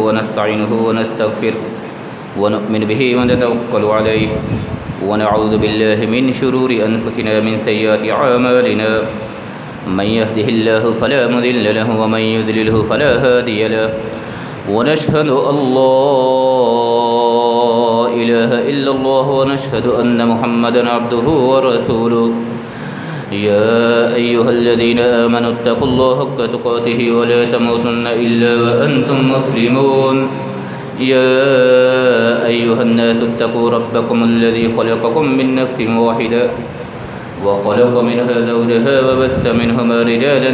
ونستعينه ونستغفره ونؤمن به ونتوكل عليه ونعوذ بالله من شرور أنفسنا من سيئات أعمالنا من يهده الله فلا مضل له ومن يضلله فلا هادي له ونشهد أن لا إله إلا الله ونشهد أن محمدا عبده ورسوله يا أيها الذين آمنوا اتقوا الله حق تقاته ولا تموتن إلا وأنتم مسلمون يا أيها الناس اتقوا ربكم الذي خلقكم من نفس واحدة وخلق منها زوجها وبث منهما رجالا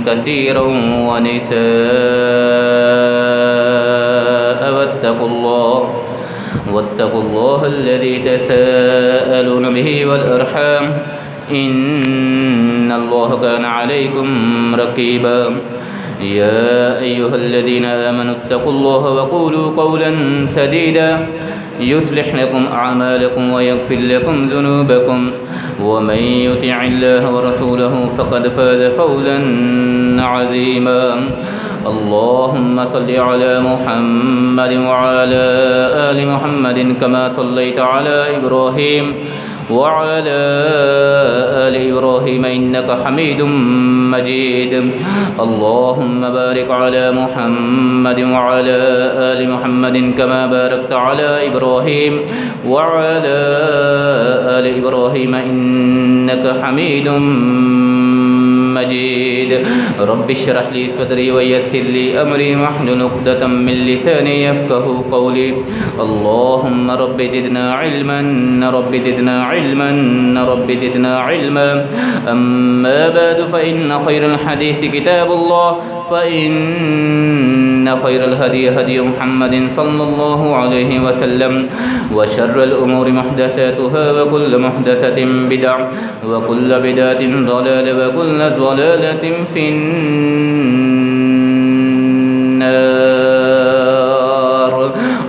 كثيرا ونساء واتقوا الله الذي تساءلون به والأرحام إن الله كان عليكم رقيبا يا أيها الذين آمنوا اتقوا الله وقولوا قولا سديدا يصلح لكم أعمالكم ويغفر لكم ذنوبكم ومن يطع الله ورسوله فقد فاز فوزا عظيما اللهم صل على محمد وعلى آل محمد كما صليت على إبراهيم وعلى آل إبراهيم إنك حميد مجيد اللهم بارك على محمد وعلى آل محمد كما باركت على إبراهيم وعلى آل إبراهيم إنك حميد مجيد رب اشرح لي صدري ويسر لي أمري واحلل عقدة من لساني يفقهوا قولي اللهم رب زدنا علما رب زدنا علما رب زدنا علما أما بعد فإن خير الحديث كتاب الله فإن خير الهدي هدي محمد صلى الله عليه وسلم وشر الأمور محدثاتها وكل محدثة بدعة وكل بدعة ضلالة وكل ضلالة في النار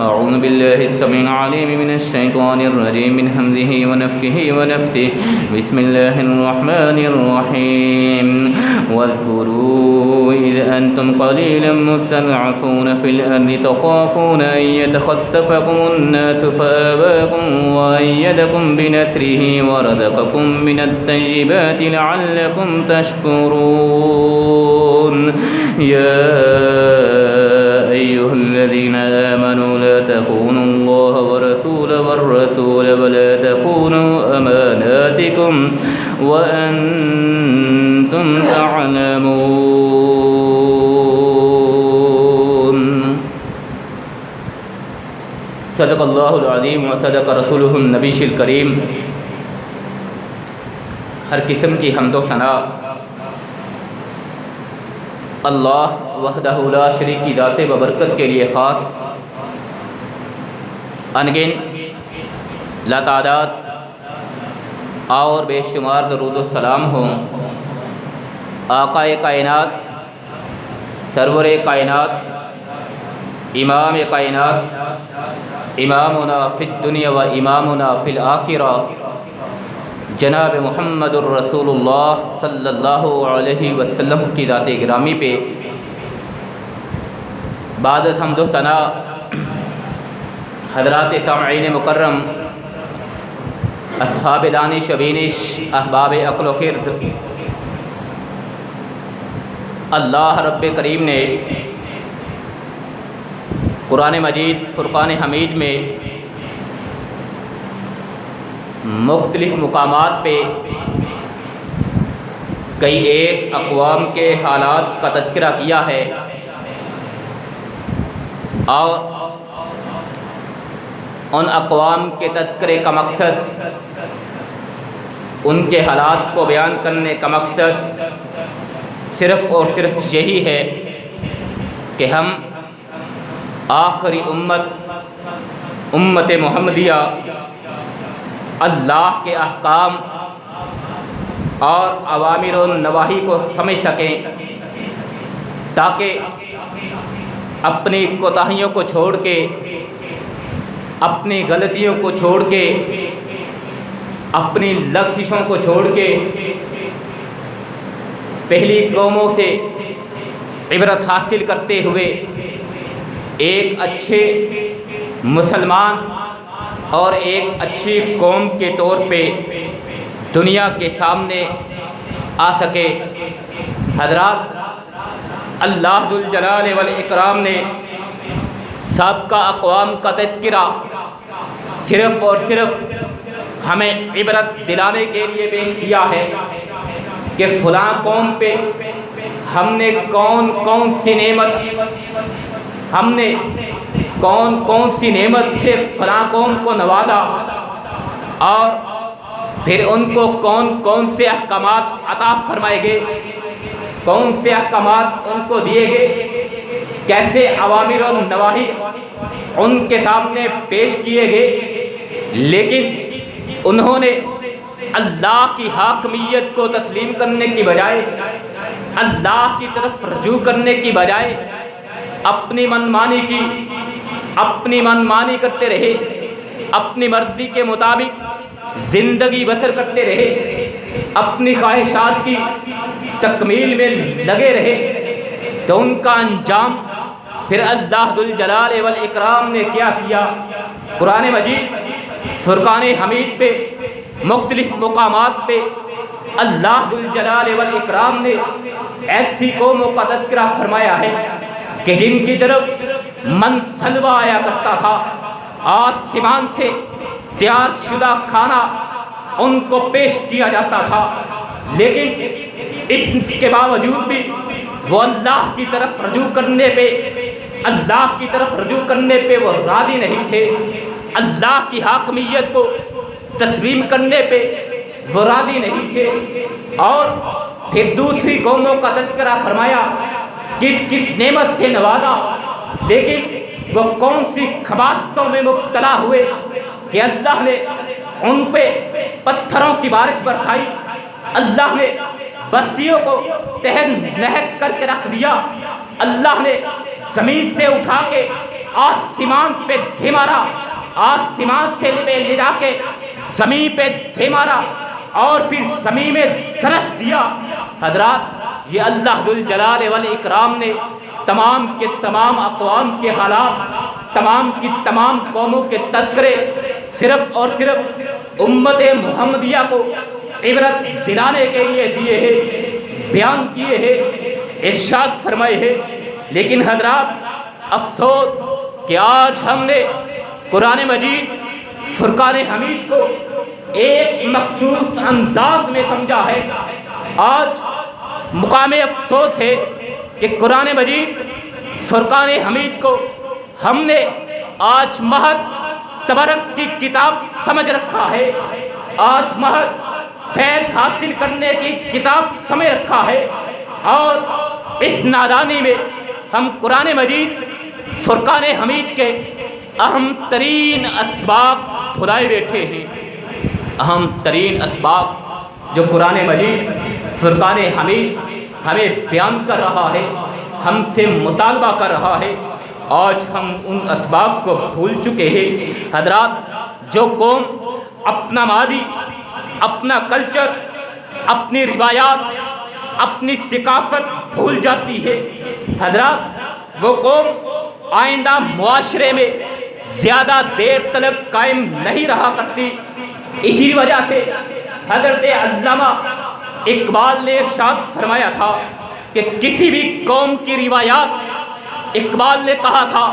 أعوذ بالله السميع العليم من الشيطان الرجيم من همزه ونفخه ونفثه بسم الله الرحمن الرحيم واذكروا إذ أنتم قليلا مستضعفون في الأرض تخافون أن يتخطفكم الناس فآواكم وأيدكم بنصره ورزقكم من الطيبات لعلكم تشكرون يا أيها الذين آمنوا لا تخونوا الله ورسوله والرسول ولا تخونوا أماناتكم وأنتم تعلمون صدق الله العظيم وصدق رسوله النبي الكريم ہر قسم کی حمد و ثنا اللہ وحدہ لا شریک کی ذات و برکت کے لیے خاص انگن لاتعداد اور بے شمار درود و سلام ہوں آقا کائنات سرور کائنات امام کائنات امامنا فی الدنیا و امامنا فی الآخرہ جناب محمد الرسول اللہ صلی اللہ علیہ وسلم کی ذات گرامی پہ بعد حمد و ثنا حضرات سامعین مکرم اصحاب دانش و بینش احباب عقل و خرد اللہ رب کریم نے قرآن مجید فرقان حمید میں مختلف مقامات پہ کئی ایک اقوام کے حالات کا تذکرہ کیا ہے اور ان اقوام کے تذکرے کا مقصد ان کے حالات کو بیان کرنے کا مقصد صرف اور صرف یہی ہے کہ ہم آخری امت محمدیہ اللہ کے احکام اور اوامر و نواہی کو سمجھ سکیں تاکہ اپنی کوتاہیوں کو چھوڑ کے اپنی غلطیوں کو چھوڑ کے اپنی لغزشوں کو چھوڑ کے پہلی قوموں سے عبرت حاصل کرتے ہوئے ایک اچھے مسلمان اور ایک اچھی قوم کے طور پہ دنیا کے سامنے آ سکے۔ حضرات، اللہ ذوالجلال والاکرام نے سابقہ اقوام کا تذکرہ صرف اور صرف ہمیں عبرت دلانے کے لیے پیش کیا ہے کہ فلاں قوم پہ ہم نے کون کون سی نعمت سے فلاں قوم کو نوازا اور پھر ان کو کون سے احکامات عطا فرمائے گئے، کون سے احکامات ان کو دیے گئے، کیسے اوامر و نواہی ان کے سامنے پیش کیے گئے، لیکن انہوں نے اللہ کی حاکمیت کو تسلیم کرنے کی بجائے اللہ کی طرف رجوع کرنے کی بجائے اپنی منمانی کرتے رہے، اپنی مرضی کے مطابق زندگی بسر کرتے رہے، اپنی خواہشات کی تکمیل میں لگے رہے، تو ان کا انجام پھر اللہ ذوالجلال والاکرام نے کیا کیا؟ قرآن مجید فرقان حمید پہ مختلف مقامات پہ اللہ ذوالجلال والاکرام نے ایسی قوموں کا تذکرہ فرمایا ہے کہ جن کی طرف منسلوہ آیا کرتا تھا، آسمان سے تیار شدہ کھانا ان کو پیش کیا جاتا تھا، لیکن اس کے باوجود بھی وہ اللہ کی طرف رجوع کرنے پہ وہ راضی نہیں تھے، اللہ کی حاکمیت کو تسلیم کرنے پہ وہ راضی نہیں تھے۔ اور پھر دوسری قوموں کا تذکرہ فرمایا، کس نعمت سے نوازا، لیکن وہ کون سی خباثتوں میں مبتلا ہوئے کہ اللہ نے ان پہ پتھروں کی بارش برسائی، اللہ نے بستیوں کو تہس نہس کر کے رکھ دیا، اللہ نے زمین سے اٹھا کے آسمان پہ دھے مارا، آسمان سے لے جا کے زمین پہ دھے مارا اور پھر زمین میں دھنس دیا۔ حضرات، یہ اللہ ذوالجلال والاکرام نے تمام کے تمام اقوام کے حالات، تمام کی تمام قوموں کے تذکرے صرف اور صرف امت محمدیہ کو عبرت دلانے کے لیے دیے ہیں، بیان کیے ہیں، ارشاد فرمائے ہیں۔ لیکن حضرات، افسوس کہ آج ہم نے قرآن مجید فرقان حمید کو ایک مخصوص انداز میں سمجھا ہے۔ آج مقام افسوس ہے کہ قرآن مجید فرقان حمید کو ہم نے آج محض تبرک کی کتاب سمجھ رکھا ہے، آج محض فیض حاصل کرنے کی کتاب سمجھ رکھا ہے، اور اس نادانی میں ہم قرآن مجید فرقان حمید کے اہم ترین اسباب بھلائے بیٹھے ہیں۔ اہم ترین اسباب جو قرآن مجید فرقان حمید ہمیں بیان کر رہا ہے، ہم سے مطالبہ کر رہا ہے، آج ہم ان اسباب کو بھول چکے ہیں۔ حضرات، جو قوم اپنا ماضی، اپنا کلچر، اپنی روایات، اپنی ثقافت بھول جاتی ہے، حضرات وہ قوم آئندہ معاشرے میں زیادہ دیر تک قائم نہیں رہا کرتی۔ اسی وجہ سے حضرت علامہ اقبال نے ارشاد فرمایا تھا کہ کسی بھی قوم کی روایات، اقبال نے کہا تھا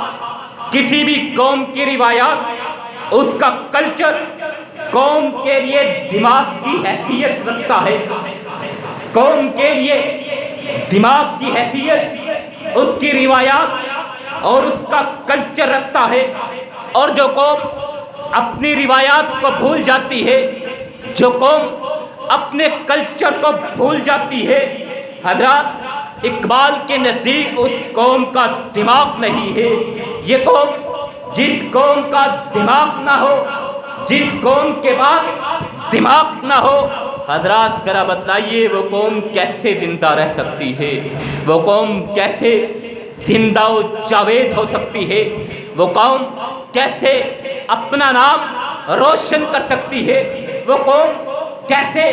کسی بھی قوم کی روایات، اس کا کلچر قوم کے لیے دماغ کی حیثیت رکھتا ہے، قوم کے لیے دماغ کی حیثیت اس کی روایات اور اس کا کلچر رکھتا ہے۔ اور جو قوم اپنی روایات کو بھول جاتی ہے، جو قوم اپنے کلچر کو بھول جاتی ہے، حضرات اقبال کے نزدیک اس قوم کا دماغ نہیں ہے۔ یہ قوم، جس قوم کا دماغ نہ ہو، جس قوم کے پاس دماغ نہ ہو، حضرات ذرا بتلائیے وہ قوم کیسے زندہ رہ سکتی ہے؟ وہ قوم کیسے زندہ و جاوید ہو سکتی ہے؟ وہ قوم کیسے اپنا نام روشن کر سکتی ہے؟ وہ قوم کیسے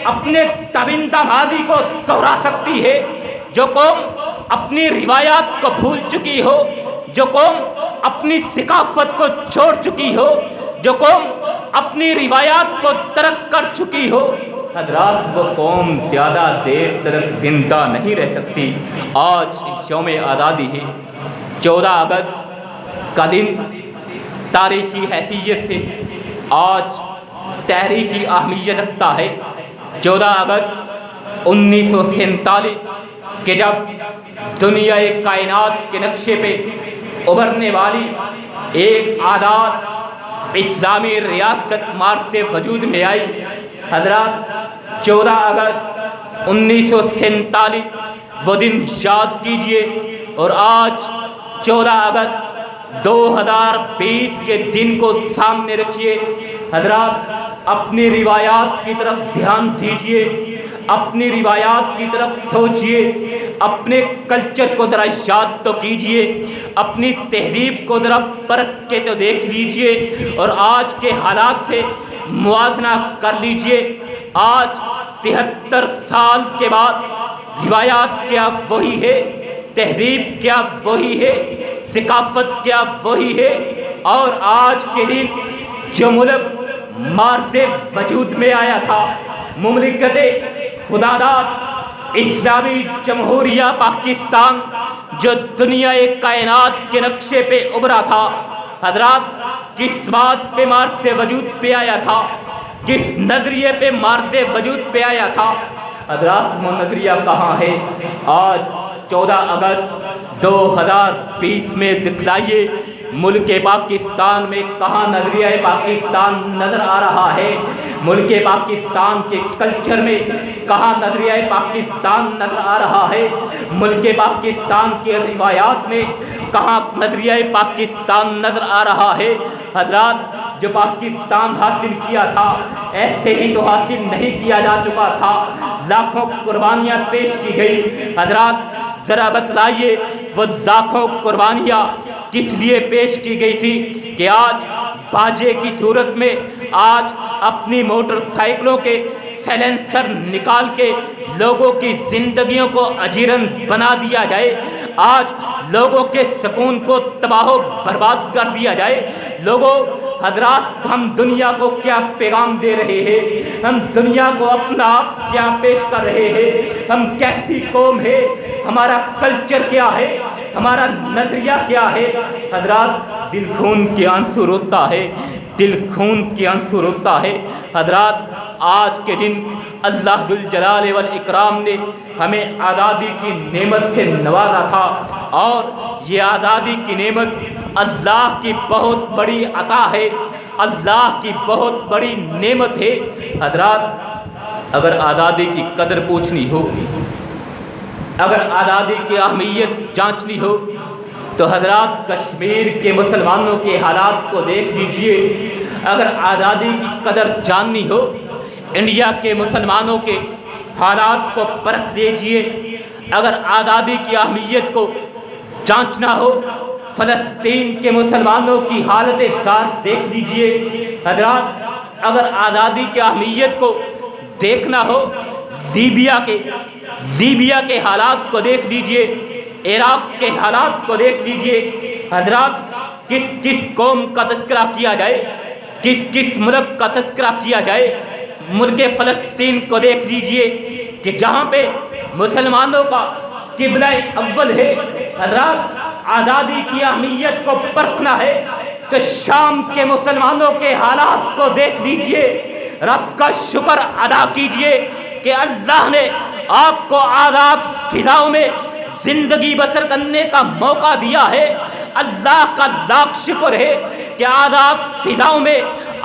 اپنے تابندہ ماضی کو دہرا سکتی ہے؟ جو قوم اپنی روایات کو بھول چکی ہو، جو قوم اپنی ثقافت کو چھوڑ چکی ہو، جو قوم اپنی روایات کو ترک کر چکی ہو، حضرات وہ قوم زیادہ دیر تک زندہ نہیں رہ سکتی۔ آج یوم آزادی ہے، 14 اگست کا دن تاریخی حیثیت سے آج تاریخی اہمیت رکھتا ہے۔ 14 اگست 1947 کہ جب دنیا کائنات کے نقشے پہ ابھرنے والی ایک آزاد اسلامی ریاست مارچ سے وجود میں آئی۔ حضرات 14 اگست 1947 وہ دن یاد کیجئے، اور آج 14 اگست 2020 کے دن کو سامنے رکھیے۔ حضرات اپنی روایات کی طرف دھیان دیجئے، اپنی روایات کی طرف سوچئے، اپنے کلچر کو ذرا یاد تو کیجئے، اپنی تہذیب کو ذرا پرکھ کے تو دیکھ لیجئے اور آج کے حالات سے موازنہ کر لیجئے۔ آج 73 سال کے بعد روایات کیا وہی ہے، تہذیب کیا وہی ہے، ثقافت کیا وہی ہے، اور آج کے دن جو ملک مارز وجود میں آیا تھا، مملکت خداداد اسلامی جمہوریہ پاکستان، جو دنیا کائنات کے نقشے پہ ابھرا تھا، حضرات کس بات پہ مارز وجود پہ آیا تھا، کس نظریے پہ مارز وجود پہ آیا تھا؟ حضرات وہ نظریہ کہاں ہے؟ آج 14 اگست 2020 میں دکھلائیے ملک پاکستان میں کہاں نظریہ پاکستان نظر آ رہا ہے؟ ملک پاکستان کے کلچر میں کہاں نظریہ پاکستان نظر آ رہا ہے؟ ملک پاکستان کے روایات میں کہاں نظریہ پاکستان نظر آ رہا ہے؟ حضرات جو پاکستان حاصل کیا تھا ایسے ہی تو حاصل نہیں کیا جا چکا تھا، لاکھوں قربانیاں پیش کی گئی۔ حضرات ذرا بتلائیے وہ لاکھوں قربانیاں کس لیے پیش کی گئی تھی کہ آج باجے کی صورت میں آج اپنی موٹر سائیکلوں کے سیلنسر نکال کے لوگوں کی زندگیوں کو اجیرن بنا دیا جائے، آج لوگوں کے سکون کو تباہ و برباد کر دیا جائے۔ لوگوں، حضرات ہم دنیا کو کیا پیغام دے رہے ہیں؟ ہم دنیا کو اپنا آپ کیا پیش کر رہے ہیں؟ ہم کیسی قوم ہے؟ ہمارا کلچر کیا ہے؟ ہمارا نظریہ کیا ہے؟ حضرات دل خون کے آنسو روتا ہے، دل خون کے آنسو روتا ہے۔ حضرات آج کے دن اللہ ذوالجلال والاکرام نے ہمیں آزادی کی نعمت سے نوازا تھا، اور یہ آزادی کی نعمت اللہ کی بہت بڑی عطا ہے، اللہ کی بہت بڑی نعمت ہے۔ حضرات اگر آزادی کی قدر پوچھنی ہو، اگر آزادی کی اہمیت جانچنی ہو تو حضرات کشمیر کے مسلمانوں کے حالات کو دیکھ لیجئے۔ اگر آزادی کی قدر جاننی ہو، انڈیا کے مسلمانوں کے حالات کو پرکھ لیجئے۔ اگر آزادی کی اہمیت کو جانچنا ہو، فلسطین کے مسلمانوں کی حالت زار دیکھ لیجئے۔ حضرات اگر آزادی کی اہمیت کو دیکھنا ہو، لیبیا کے حالات کو دیکھ لیجئے، عراق کے حالات کو دیکھ لیجئے۔ حضرات کس قوم کا تذکرہ کیا جائے، کس ملک کا تذکرہ کیا جائے؟ ملک فلسطین کو دیکھ لیجئے کہ جہاں پہ مسلمانوں کا قبلہ اول ہے۔ حضرات آزادی کی اہمیت کو پرکھنا ہے تو شام کے مسلمانوں کے حالات کو دیکھ لیجئے، رب کا شکر ادا کیجئے کہ اللہ نے آپ کو آزاد فضاؤں میں زندگی بسر کرنے کا موقع دیا ہے۔ اللہ کا لاکھ شکر ہے کہ آزاد فضاؤں میں،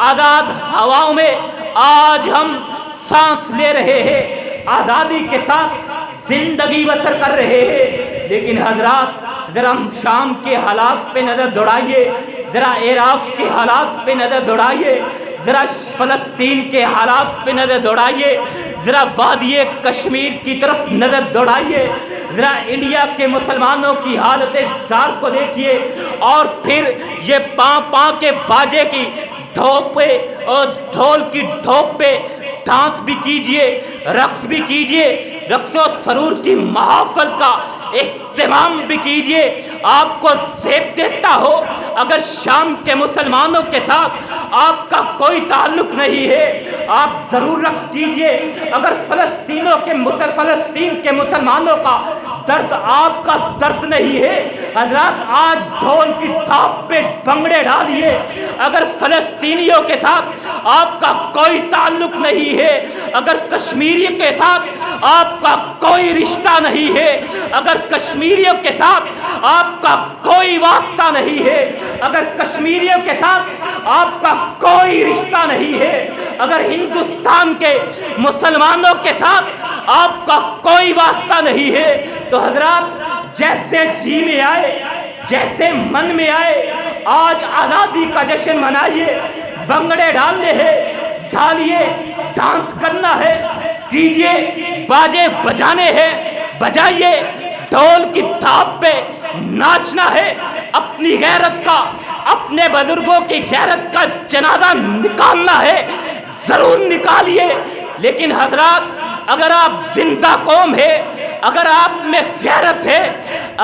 آزاد ہواؤں میں آج ہم سانس لے رہے ہیں، آزادی کے ساتھ زندگی بسر کر رہے ہیں۔ لیکن حضرات ذرا شام کے حالات پہ نظر دوڑائیے، ذرا عراق کے حالات پہ نظر دوڑائیے، ذرا فلسطین کے حالات پہ نظر دوڑائیے، ذرا وادی کشمیر کی طرف نظر دوڑائیے، ذرا انڈیا کے مسلمانوں کی حالت زار کو دیکھیے، اور پھر یہ پاں کے باجے کی ڈھوپ پہ اور ڈھول کی ڈھوپ پہ ڈانس بھی کیجئے، رقص بھی کیجئے، رقص و سرور کی محافل کا اہتمام بھی کیجئے۔ آپ کو زیب دیتا ہو اگر شام کے مسلمانوں کے ساتھ آپ کا کوئی تعلق نہیں ہے، آپ ضرور رقص کیجئے۔ اگر فلسطین کے مسلمانوں کا درد آپ کا درد نہیں ہے، حضرات آج ڈھول کی تھاپ پہ بھنگڑے ڈالیے۔ اگر فلسطینیوں کے ساتھ آپ کا کوئی تعلق نہیں ہے، اگر کشمیری کے ساتھ آپ کا کوئی رشتہ نہیں ہے، اگر کشمیریوں کے ساتھ آپ کا کوئی واسطہ نہیں ہے، اگر کشمیریوں کے ساتھ آپ کا کوئی رشتہ نہیں ہے، اگر ہندوستان کے مسلمانوں کے ساتھ آپ کا کوئی واسطہ نہیں ہے، تو حضرات جیسے جی میں آئے، جیسے من میں آئے، آج آزادی کا جشن منائیے، بھنگڑے ڈالنے ہیں، ڈھالیے، ڈانس کرنا ہے کیجئے، باجے بجانے ہیں بجائیے، ڈھول کی تھاپ پہ ناچنا ہے، اپنی غیرت کا، اپنے بزرگوں کی غیرت کا جنازہ نکالنا ہے، ضرور نکالیے۔ لیکن حضرات، اگر آپ زندہ قوم ہے، اگر آپ میں غیرت ہے،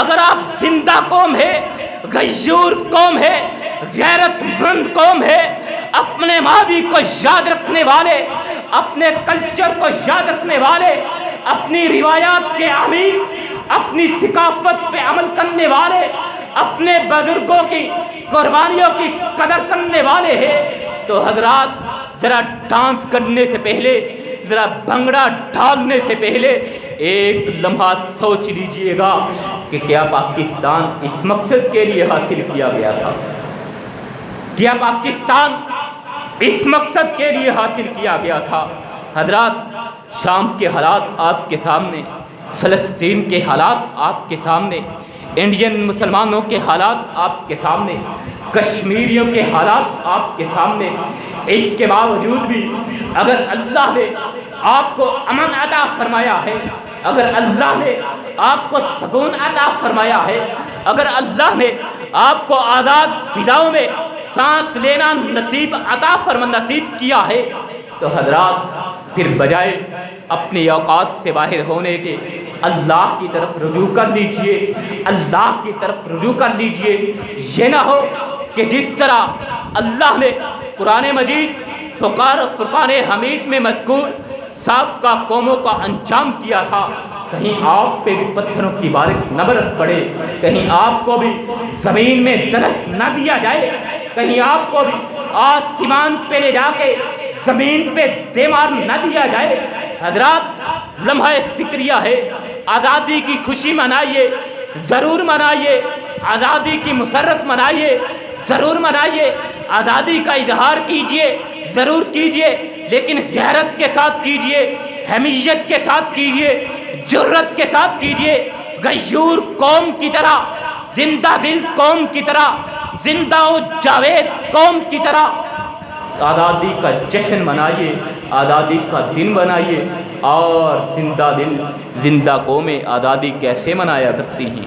اگر آپ زندہ قوم ہے، غیور قوم ہے، غیرت مند قوم ہے، اپنے ماضی کو یاد رکھنے والے، اپنے کلچر کو یاد رکھنے والے، اپنی روایات کے عامل، اپنی ثقافت پہ عمل کرنے والے، اپنے بزرگوں کی قربانیوں کی قدر کرنے والے ہیں، تو حضرات ذرا ڈانس کرنے سے پہلے، ذرا بھنگڑا ڈالنے سے پہلے ایک لمحہ سوچ لیجئے گا کہ کیا پاکستان اس مقصد کے لیے حاصل کیا گیا تھا؟ کیا پاکستان اس مقصد کے لیے حاصل کیا گیا تھا؟ حضرات، شام کے حالات آپ کے سامنے، فلسطین کے حالات آپ کے سامنے، انڈین مسلمانوں کے حالات آپ کے سامنے، کشمیریوں کے حالات آپ کے سامنے۔ اس کے باوجود بھی اگر اللہ نے آپ کو امن عطا فرمایا ہے، اگر اللہ نے آپ کو سکون عطا فرمایا ہے، اگر اللہ نے آپ کو آزاد فضاؤں میں سانس لینا نصیب کیا ہے، تو حضرات پھر بجائے اپنی اوقات سے باہر ہونے کے اللہ کی طرف رجوع کر لیجئے، اللہ کی طرف رجوع کر لیجئے۔ یہ نہ ہو کہ جس طرح اللہ نے قرآن مجید فرقان حمید میں مذکور سابقہ قوموں کا انجام کیا تھا، کہیں آپ پہ بھی پتھروں کی بارش نہ برس پڑے، کہیں آپ کو بھی زمین میں درس نہ دیا جائے، کہیں آپ کو بھی آسمان پہ لے جا کے زمین پہ دیوار نہ دیا جائے۔ حضرات، لمحہ فکریہ ہے، آزادی کی خوشی منائیے، ضرور منائیے، آزادی کی مسرت منائیے، ضرور منائیے، آزادی کا اظہار کیجئے، ضرور کیجئے، لیکن غیرت کے ساتھ کیجئے، حمیت کے ساتھ کیجئے، جرت کے ساتھ کیجئے، غیور قوم کی طرح، زندہ دل قوم کی طرح، زندہ و جاوید قوم کی طرح آزادی کا جشن منائیے، آزادی کا دن منائیے۔ اور زندہ دل، زندہ قومیں آزادی کیسے منایا کرتی ہیں؟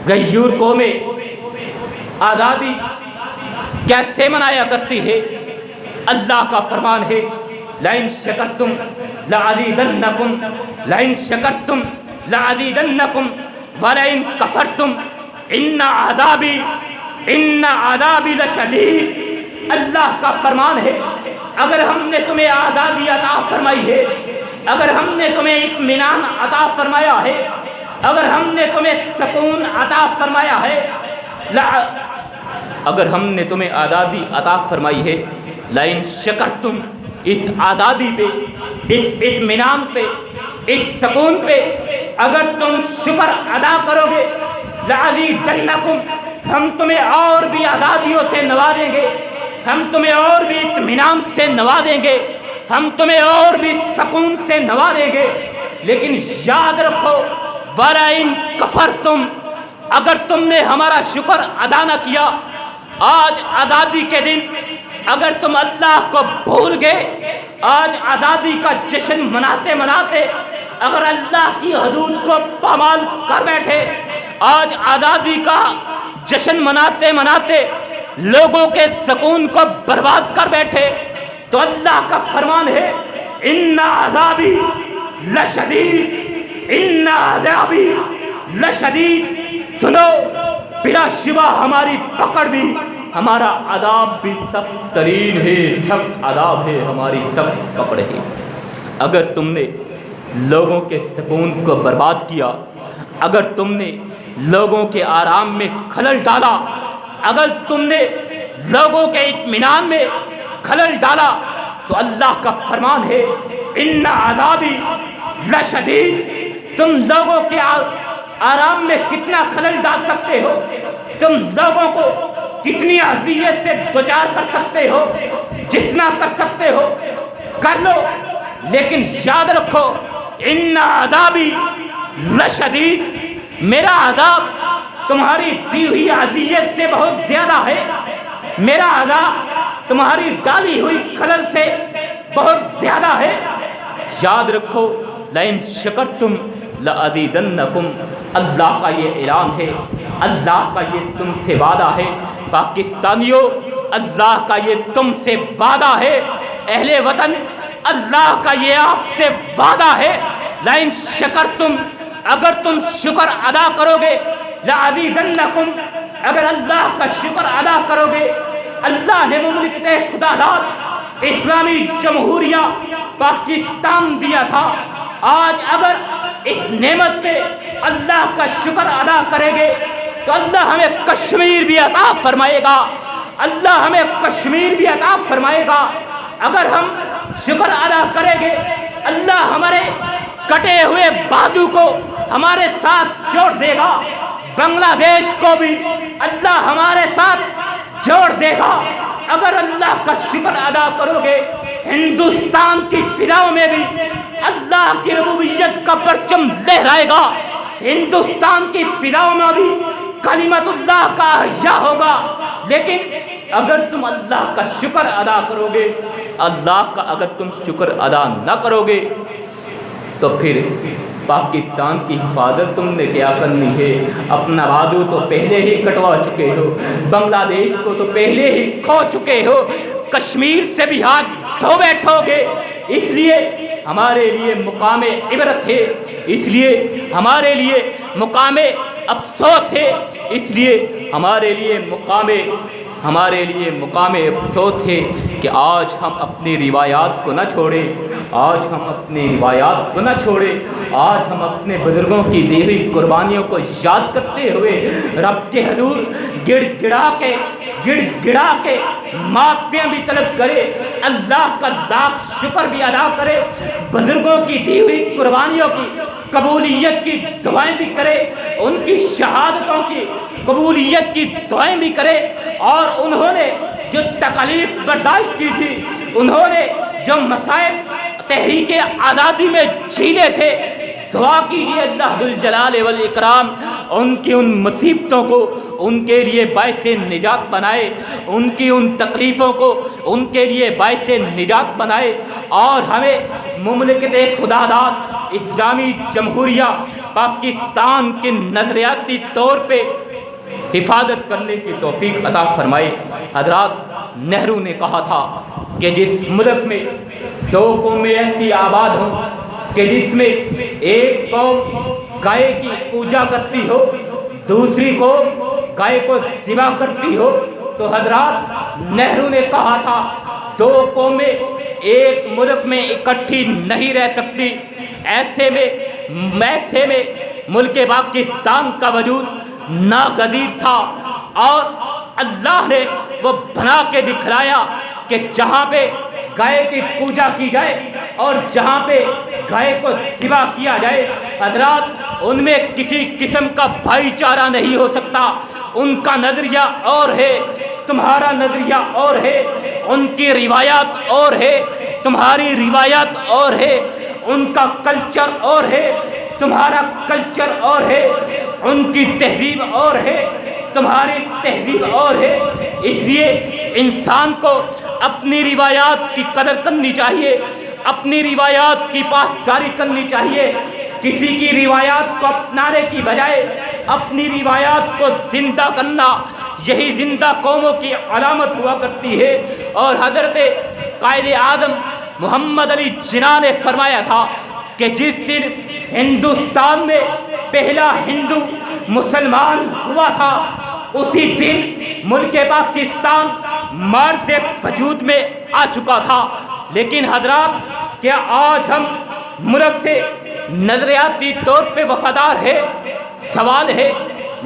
غیور قومیں آزادی کیسے منایا کرتی ہے؟ اللہ کا فرمان ہے، لئن شکرتم لأزیدنکم، لئن شکرتم لأزیدنکم ولئن کفرتم ان عذابی لشدید۔ اللہ کا فرمان ہے، اگر ہم نے تمہیں آزادی عطا فرمائی ہے، اگر ہم نے تمہیں اطمینان عطا فرمایا ہے، اگر ہم نے تمہیں سکون عطا فرمایا ہے، اگر ہم نے تمہیں آزادی عطا فرمائی ہے، لئن شکرتم، اس آزادی پہ، اس اطمینان پہ، اس سکون پہ اگر تم شکر ادا کرو گے، لأزیدنکم، ہم تمہیں اور بھی آزادیوں سے نوازیں گے، ہم تمہیں اور بھی اطمینان سے نوازیں گے، ہم تمہیں اور بھی سکون سے نوازیں گے۔ لیکن یاد رکھو، وَلَئِن كَفَرْتُمْ، اگر تم نے ہمارا شکر ادا نہ کیا، آج آزادی کے دن اگر تم اللہ کو بھول گئے، آج آزادی کا جشن مناتے مناتے اگر اللہ کی حدود کو پامال کر بیٹھے، آج آزادی کا جشن مناتے مناتے لوگوں کے سکون کو برباد کر بیٹھے، تو اللہ کا فرمان ہے، ان عذابی لشدید، ان عذابی لشدید۔ سنو، بلا شبہ ہماری پکڑ بھی، ہمارا عذاب بھی سخت ترین ہے، سخت عذاب ہے، ہماری سخت پکڑ ہے۔ اگر تم نے لوگوں کے سکون کو برباد کیا، اگر تم نے لوگوں کے آرام میں خلل ڈالا، اگر تم نے لوگوں کے اطمینان میں خلل ڈالا، تو اللہ کا فرمان ہے، ان عذابی لشدید۔ تم لوگوں کے آرام میں کتنا خلل ڈال سکتے ہو، تم لوگوں کو کتنی اذیت سے دوچار کر سکتے ہو، جتنا کر سکتے ہو کر لو، لیکن یاد رکھو، ان عذابی لشدید، میرا عذاب تمہاری دی ہوئی اذیت سے بہت زیادہ ہے، میرا عذاب تمہاری ڈالی ہوئی خلل سے بہت زیادہ ہے۔ یاد رکھو لئن شکرتم لازیدنکم، اللہ کا یہ اعلان ہے، اللہ کا یہ تم سے وعدہ ہے۔ پاکستانیوں، اللہ کا یہ تم سے وعدہ ہے، اہل وطن، اللہ کا یہ آپ سے وعدہ ہے، لئن شکرتم، اگر تم شکر ادا کرو گے، لازیدنکم، اگر اللہ کا شکر ادا کرو گے۔ اللہ نے مملکت خدا داد اسلامی جمہوریہ پاکستان دیا تھا، آج اگر اس نعمت پہ اللہ کا شکر ادا کریں گے تو اللہ ہمیں کشمیر بھی عطا فرمائے گا، اللہ ہمیں کشمیر بھی عطا فرمائے گا۔ اگر ہم شکر ادا کریں گے، اللہ ہمارے کٹے ہوئے بازو کو ہمارے ساتھ جوڑ دے گا، بنگلہ دیش کو بھی اللہ ہمارے ساتھ جوڑ دے گا۔ اگر اللہ کا شکر ادا کرو گے، ہندوستان کی فضاؤں میں بھی اللہ کی ربوبیت کا پرچم لہرائے گا، ہندوستان کی فضاؤں میں بھی کلمت اللہ کا احیا ہوگا۔ لیکن اگر تم اللہ کا شکر ادا کرو گے، اللہ کا اگر تم شکر ادا نہ کرو گے تو پھر پاکستان کی حفاظت تم نے کیا کرنی ہے؟ اپنا بازو تو پہلے ہی کٹوا چکے ہو، بنگلہ دیش کو تو پہلے ہی کھو چکے ہو، کشمیر سے بھی ہاتھ دھو بیٹھو گے۔ اس لیے ہمارے لیے مقام عبرت ہے، اس لیے ہمارے لیے مقام افسوس ہے، اس لیے ہمارے لیے مقام افسوس ہے کہ آج ہم اپنی روایات کو نہ چھوڑیں، آج ہم اپنی روایات کو نہ چھوڑیں، آج ہم اپنے بزرگوں کی دی ہوئی قربانیوں کو یاد کرتے ہوئے رب کے حضور گڑ گڑا کے معافیاں بھی طلب کرے، اللہ کا لاکھ شکر بھی ادا کرے، بزرگوں کی دی ہوئی قربانیوں کی قبولیت کی دعائیں بھی کرے، ان کی شہادتوں کی قبولیت کی دعائیں بھی کرے، اور انہوں نے جو تکالیف برداشت کی تھی، انہوں نے جو مصائب تحریک آزادی میں جھیلے تھے، دعا کیجیے اللہ ذوالجلال والاکرام ان کی ان مصیبتوں کو ان کے لیے باعث نجات بنائے، ان کی ان تکلیفوں کو ان کے لیے باعث نجات بنائے، اور ہمیں مملکت خدا داد اسلامی جمہوریہ پاکستان کے نظریاتی طور پہ حفاظت کرنے کی توفیق عطا فرمائے۔ حضرات، نہرو نے کہا تھا کہ جس ملک میں دو قومیں ایسی آباد ہوں کہ جس میں ایک قوم گائے کی پوجا کرتی ہو، دوسری قوم گائے کو ذبح کرتی ہو، تو حضرات نہرو نے کہا تھا دو قومیں ایک ملک میں اکٹھی نہیں رہ سکتی۔ ایسے میں ملک پاکستان کا وجود ناگزیر تھا، اور اللہ نے وہ بنا کے دکھلایا کہ جہاں پہ گائے کی پوجا کی جائے اور جہاں پہ گائے کو ذبح کیا جائے، حضرات ان میں کسی قسم کا بھائی چارہ نہیں ہو سکتا۔ ان کا نظریہ اور ہے، تمہارا نظریہ اور ہے، ان کی روایات اور ہے، تمہاری روایات اور ہے، ان کا کلچر اور ہے، تمہارا کلچر اور ہے، ان کی تہذیب اور ہے، تمہاری تہذیب اور ہے۔ اس لیے انسان کو اپنی روایات کی قدر کرنی چاہیے، اپنی روایات کی پاسداری کرنی چاہیے۔ کسی کی روایات کو اپنانے کی بجائے اپنی روایات کو زندہ کرنا، یہی زندہ قوموں کی علامت ہوا کرتی ہے۔ اور حضرت قائد اعظم محمد علی جناح نے فرمایا تھا کہ جس دن ہندوستان میں پہلا ہندو مسلمان ہوا تھا، اسی دن ملک پاکستان مرز وجود میں آ چکا تھا۔ لیکن حضرات، کیا آج ہم ملک سے نظریاتی طور پہ وفادار ہے؟ سوال ہے۔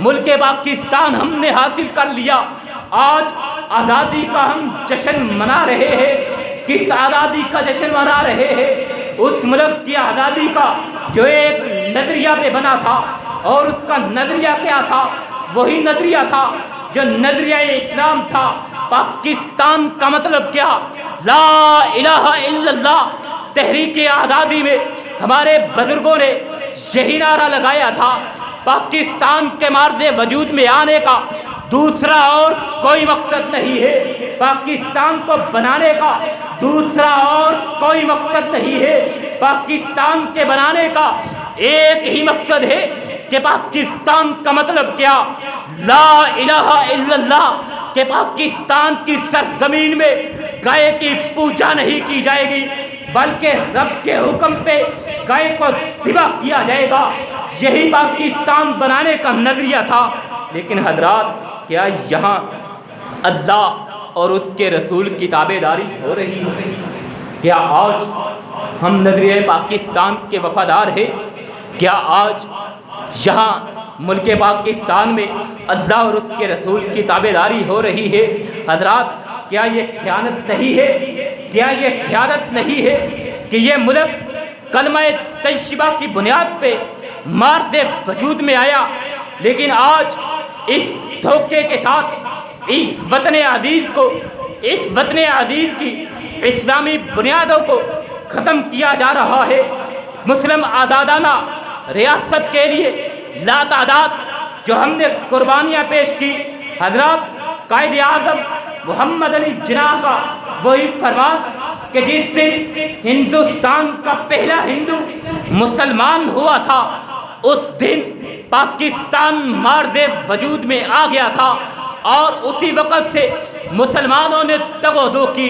ملک پاکستان ہم نے حاصل کر لیا، آج آزادی کا ہم جشن منا رہے ہیں۔ کس آزادی کا جشن منا رہے ہیں؟ اس ملک کی آزادی کا جو ایک نظریہ پہ بنا تھا، اور اس کا نظریہ کیا تھا؟ وہی نظریہ تھا جو نظریہ اسلام تھا۔ پاکستان کا مطلب کیا؟ لا الہ الا اللہ۔ تحریک آزادی میں ہمارے بزرگوں نے یہی نعرہ لگایا تھا۔ پاکستان کے مرز وجود میں آنے کا دوسرا اور کوئی مقصد نہیں ہے، پاکستان کو بنانے کا دوسرا اور کوئی کوئی مقصد نہیں ہے۔ پاکستان کے بنانے کا ایک ہی مقصد ہے کہ پاکستان کا مطلب کیا؟ لا الہ الا اللہ، کہ پاکستان کی سرزمین میں گائے کی پوجا نہیں کی جائے گی، بلکہ رب کے حکم پہ گائے کو ذبح کیا جائے گا۔ یہی پاکستان بنانے کا نظریہ تھا۔ لیکن حضرات، کیا یہاں اللہ اور اس کے رسول کی تابع داری ہو رہی ہے؟ کیا آج ہم نظریہ پاکستان کے وفادار ہیں؟ کیا آج یہاں ملک پاکستان میں اللہ اور اس کے رسول کی تابع داری ہو رہی ہے؟ حضرات، کیا یہ خیانت نہیں ہے؟ کیا یہ خیانت نہیں ہے کہ یہ ملک کلمہ طیبہ کی بنیاد پہ مارز وجود میں آیا، لیکن آج اس دھوکے کے ساتھ اس وطن عزیز کو، اس وطن عزیز کی اسلامی بنیادوں کو ختم کیا جا رہا ہے۔ مسلم آزادانہ ریاست کے لیے لاتعداد جو ہم نے قربانیاں پیش کی، حضرات، قائد اعظم محمد علی جناح کا وہی فرمان کہ جس دن ہندوستان کا پہلا ہندو مسلمان ہوا تھا، اس دن پاکستان مارد وجود میں آ گیا تھا، اور اسی وقت سے مسلمانوں نے تگ و دو کی،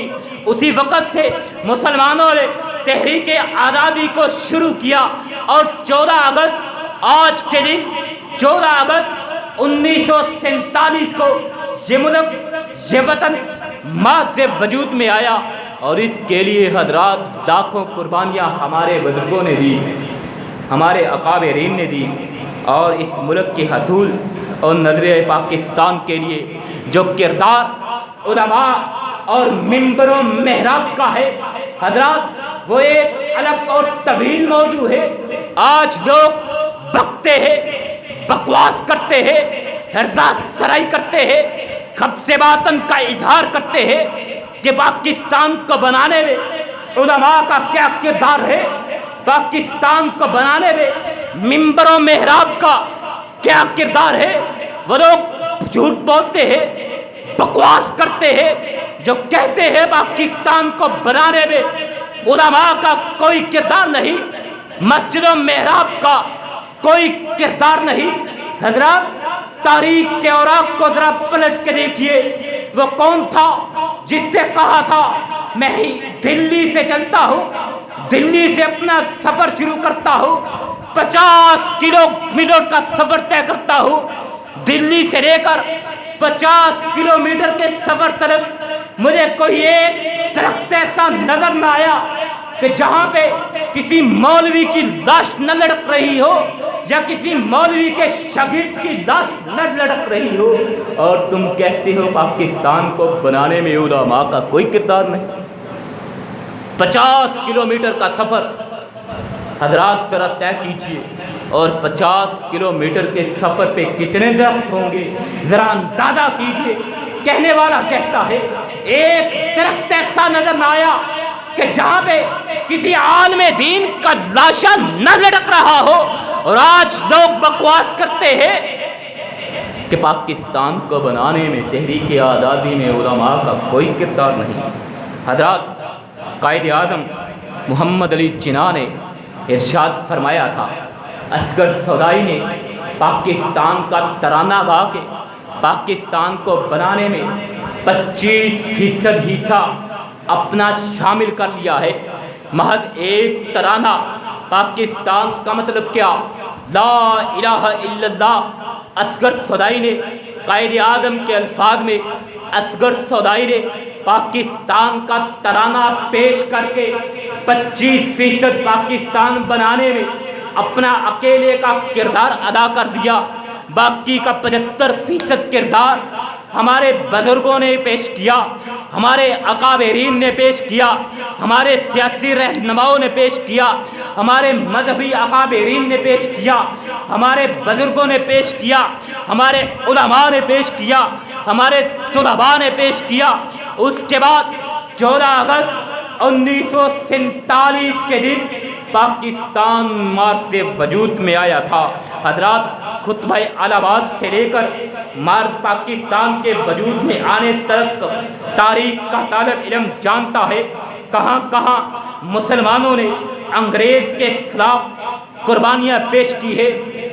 اسی وقت سے مسلمانوں نے تحریک آزادی کو شروع کیا، اور 14 اگست آج کے دن 14 اگست 1947 کو یہ ملک، یہ وطن مارز وجود میں آیا، اور اس کے لیے حضرات لاکھوں قربانیاں ہمارے بزرگوں نے دی، ہمارے اکابرین نے دی، اور اس ملک کے حصول اور نظریہ پاکستان کے لیے جو کردار علماء اور منبر و محراب کا ہے، حضرات، وہ ایک الگ اور طویل موضوع ہے۔ آج لوگ بکتے ہیں، بکواس کرتے ہیں، ہرزہ سرائی کرتے ہیں، خبث باطن کا اظہار کرتے ہیں کہ پاکستان کو بنانے میں علماء کا کیا کردار ہے، پاکستان کو بنانے میں منبر و محراب کا کیا کردار ہے۔ وہ لوگ جھوٹ بولتے ہیں، بکواس کرتے ہیں، جو کہتے ہیں پاکستان کو بنانے میں علماء کا کوئی کردار نہیں، مسجد و محراب کا کوئی کردار نہیں۔ حضرات، تاریخ کے اوراق کو ذرا پلٹ کے دیکھیے، وہ کون تھا جس سے کہا تھا میں دلی سے چلتا ہوں، دلی سے اپنا سفر شروع کرتا ہوں، 50 کلومیٹر کا سفر طے کرتا ہوں، دلی سے لے کر 50 کلومیٹر کے سفر تک مجھے کوئی ایک درخت ایسا نظر نہ آیا کہ جہاں پہ کسی مولوی کی لاش نہ لڑک رہی ہو، یا کسی مولوی کے شاگرد کی لاش نہ لڑک رہی ہو، اور تم کہتے ہو پاکستان کو بنانے میں علماء کا کوئی کردار نہیں۔ 50 کلومیٹر کا سفر حضرات ذرا طے کیجئے، اور 50 کلومیٹر کے سفر پہ کتنے درخت ہوں گے ذرا اندازہ کیجئے۔ کہنے والا کہتا ہے ایک درخت ایسا نظر نہ آیا کہ جہاں پہ کسی عالم دین کا لاشا نہ لٹک رہا ہو، اور آج لوگ بکواس کرتے ہیں کہ پاکستان کو بنانے میں، تحریک آزادی میں علماء کا کوئی کردار نہیں۔ حضرات، قائد اعظم محمد علی جناح نے ارشاد فرمایا تھا، اصغر سودائی نے پاکستان کا ترانہ گا کے پاکستان کو بنانے میں 25% حصہ اپنا شامل کر لیا ہے۔ محض ایک ترانہ، پاکستان کا مطلب کیا؟ لا الہ الا اللہ۔ اصغر سودائی نے، قائد اعظم کے الفاظ میں، اصغر سودائی نے پاکستان کا ترانہ پیش کر کے 25% پاکستان بنانے میں اپنا اکیلے کا کردار ادا کر دیا۔ باقی کا 75% کردار ہمارے بزرگوں نے پیش کیا، ہمارے اکابرین نے پیش کیا، ہمارے سیاسی رہنماؤں نے پیش کیا، ہمارے مذہبی اکابرین نے پیش کیا، ہمارے بزرگوں نے پیش کیا، ہمارے علماء نے پیش کیا، ہمارے طلباء نے پیش کیا۔ اس کے بعد 14 اگست 1947 کے دن پاکستان مارز وجود میں آیا تھا۔ حضرات، خطبہ الہاباد سے لے کر مارز پاکستان کے وجود میں آنے تک تاریخ کا طالب علم جانتا ہے کہاں کہاں مسلمانوں نے انگریز کے خلاف قربانیاں پیش کی ہے،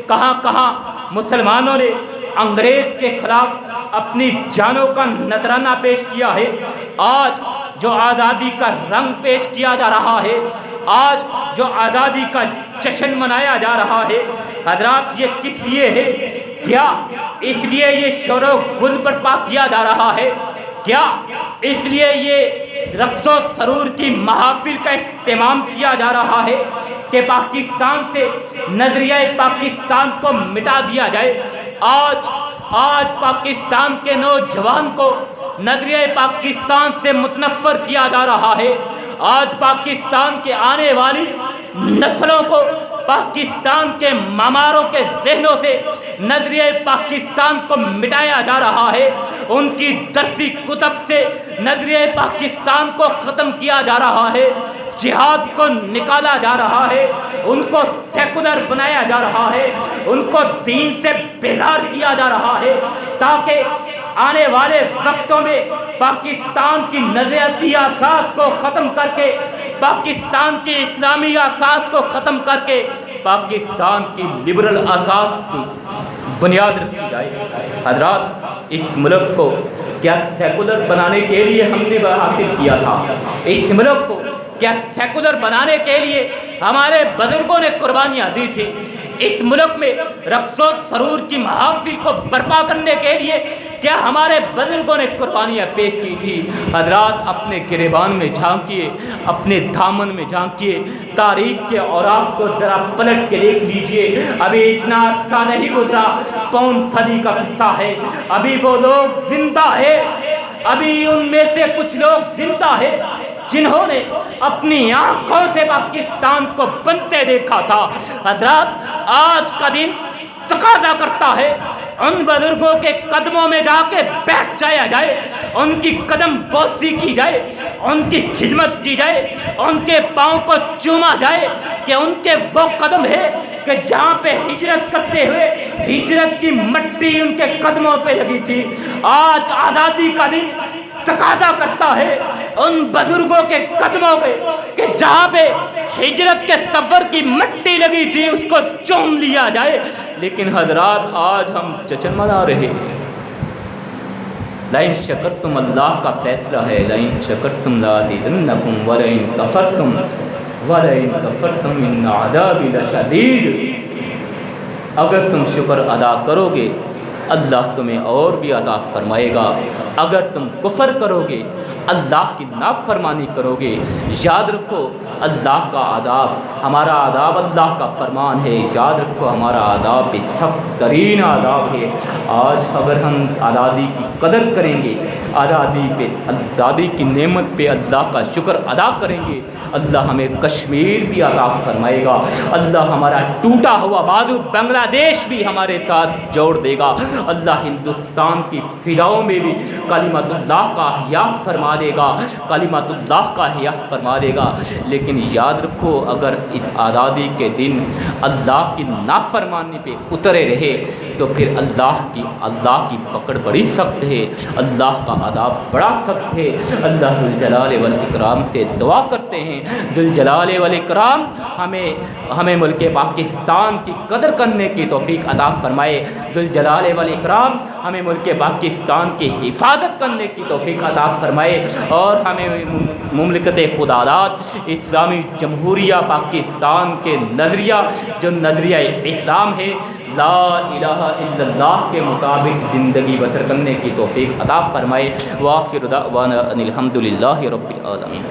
کہاں کہاں مسلمانوں نے انگریز کے خلاف اپنی جانوں کا نذرانہ پیش کیا ہے۔ آج جو آزادی کا رنگ پیش کیا جا رہا ہے، آج جو آزادی کا جشن منایا جا رہا ہے، حضرات یہ کس لیے ہے؟ کیا اس لیے یہ شور و گل برپا کیا جا رہا ہے؟ کیا اس لیے یہ رقص و سرور کی محافل کا اہتمام کیا جا رہا ہے کہ پاکستان سے نظریہ پاکستان کو مٹا دیا جائے؟ آج پاکستان کے نوجوان کو نظریہ پاکستان سے متنفر کیا جا رہا ہے۔ آج پاکستان کے آنے والی نسلوں کو پاکستان کے معماروں کے ذہنوں سے نظریہ پاکستان کو مٹایا جا رہا ہے، ان کی درسی کتب سے نظریہ پاکستان کو ختم کیا جا رہا ہے، جہاد کو نکالا جا رہا ہے، ان کو سیکولر بنایا جا رہا ہے، ان کو دین سے بیدار کیا جا رہا ہے، تاکہ آنے والے وقتوں میں پاکستان کی نظریاتی اساس کو ختم کر کے، پاکستان کی اسلامی اساس کو ختم کر کے پاکستان کی لبرل اساس کی بنیاد رکھی جائے۔ حضرات، اس ملک کو کیا سیکولر بنانے کے لیے ہم نے حاصل کیا تھا؟ اس ملک کو کیا سیکولر بنانے کے لیے ہمارے بزرگوں نے قربانیاں دی تھی؟ اس ملک میں رقص و سرور کی محافل کو برپا کرنے کے لیے کیا ہمارے بزرگوں نے قربانیاں پیش کی تھی؟ حضرات، اپنے گریبان میں جھانکیے، اپنے دامن میں جھانکیے، تاریخ کے اوراق کو ذرا پلٹ کے دیکھ لیجئے۔ ابھی اتنا عرصہ نہیں گزرا، پون صدی کا قصہ ہے، ابھی وہ لوگ زندہ ہے، ابھی ان میں سے کچھ لوگ زندہ ہے جنہوں نے اپنی آنکھوں سے پاکستان کو بنتے دیکھا تھا۔ حضرات، آج کا دن تقاضا کرتا ہے ان بزرگوں کے قدموں میں جا کے بیٹھ جایا جائے، ان کی قدم بوسی کی جائے، ان کی خدمت کی جائے، ان کے پاؤں کو چوما جائے کہ ان کے وہ قدم ہے کہ جہاں پہ ہجرت کرتے ہوئے ہجرت کی مٹی ان کے قدموں پہ لگی تھی۔ آج آزادی کا دن تقاضا کرتا ہے ان بزرگوں کے قدموں پہ کہ جہاں پہ ہجرت کے سفر کی مٹی لگی تھی اس کو چوم لیا جائے۔ لیکن حضرات، آج ہم جشن منا رہے ہیں۔ لئن شکرتم، اللہ کا فیصلہ ہے، لئن شکرتم لازیدنکم ولئن کفرتم ان عذابی لشدید۔ اگر تم شکر ادا کرو گے اللہ تمہیں اور بھی عطا فرمائے گا، اگر تم کفر کرو گے، اللہ کی نافرمانی کرو گے، یاد رکھو اللہ کا عذاب، ہمارا عذاب اللہ کا فرمان ہے، یاد رکھو ہمارا عذاب بھی سخت ترین عذاب ہے۔ آج اگر ہم آزادی کی قدر کریں گے، آزادی کی نعمت پہ اللہ کا شکر ادا کریں گے، اللہ ہمیں کشمیر بھی عطا فرمائے گا، اللہ ہمارا ٹوٹا ہوا بازو بنگلہ دیش بھی ہمارے ساتھ جوڑ دے گا، اللہ ہندوستان کی فضاؤں میں بھی کلمت اللہ کا احیاء فرما دے گا، کلمت اللہ کا احیاء فرما دے گا۔ لیکن یاد رکھو اگر اس آزادی کے دن اللہ کی نافرمانی پہ اترے رہے تو پھر اللہ کی پکڑ بڑی سخت ہے، اللہ کا عذاب بڑا سخت ہے۔ اللہ ذوالجلال والاکرام سے دعا کرتے ہیں، ذوالجلال والاکرام ہمیں ملک پاکستان کی قدر کرنے کی توفیق عطا فرمائے، ذوالجلال والاکرام ہمیں ملک پاکستان کی حفاظت کرنے کی توفیق عطا فرمائے، اور ہمیں مملکت خداداد اسلامی جمہوریہ پاکستان کے نظریہ جو نظریہ اسلام ہے، لا الہ الا اللہ کے مطابق زندگی بسر کرنے کی توفیق عطا فرمائے۔ وآخر دعوانا ان الحمد للہ رب العالمین۔